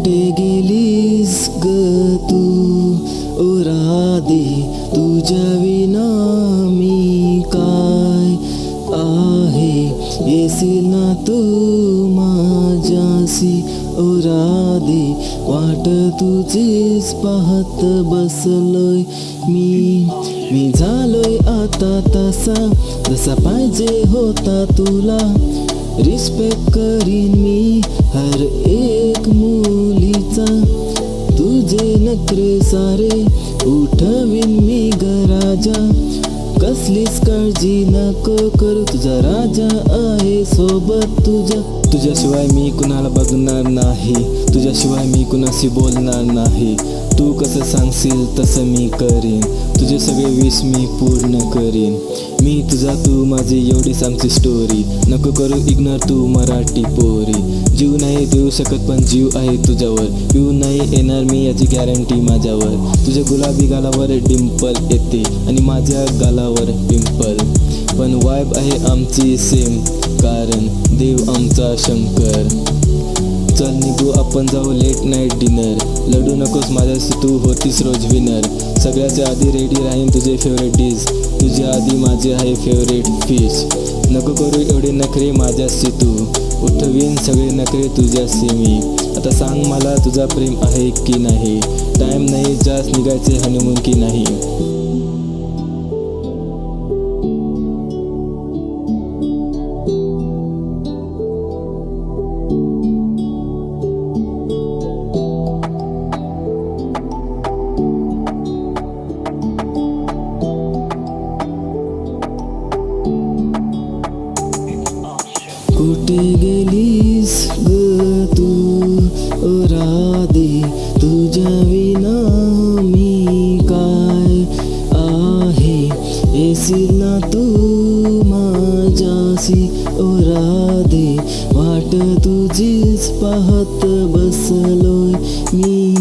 कुठे गेलीस ग तू ओ राधे, तुझ्या विना मी काय आहे. येशील ना तू माझ्याशी ओ राधे, वाट तुझीच पाहत बसलोय मी झालोय आता तसा जसा पाहिजे होता तुला. रिस्पेक्ट करीन मी हर एक मुलीचा, तुझे नखरे सारे उठवीन मी ग राजा. कसलीच काळजी नको करू, तुझा राजा आहे सोबत तुझ्या. तुझ्याशिवाय मी कुणाला बघणार नाही, तुझ्याशिवाय मी कुणाशी बोलणार नाही. तू कसं सांगशील तसं मी करीन, तुझे सगळे विश मी पूर्ण करीन. मी तुझा तू माझी एवढीच आमची स्टोरी. नको करू इग्नोर तू मराठी पोरी. जीव नाही देऊ शकत पण जीव आहे तुझ्यावर, येऊ नाही येणार मी याची गॅरंटी माझ्यावर. तुझ्या गुलाबी गालावर डिंपल येते आणि माझ्या गालावर पिंपल, पण वाईब आहे आमची सेम कारण देव आमचा शंकर. चल निघू आपण जाऊ लेट नाईट डिनर, लढू नकोस माझ्याशी तू होतीस रोज विनर. सगळ्याच्या आधी रेडी राहीन तुझे फेवरेट डिश, तुझ्या आधी माझे आहे फेवरेट फिश. नको करू एवढे नखरे माझ्याशी तू, उठवीन सगळे नखरे तुझ्याशी मी. आता सांग मला तुझा प्रेम आहे की नाही, टाईम नाही जास्त निघायचे हनीमून की नाही. कुठे गेलीस ग तू ओ राधे, तुझ्या विना मी काय आहे. येशील ना तू माझ्याशी ओ राधे, वाट तुझीच पाहत बसलोय मी.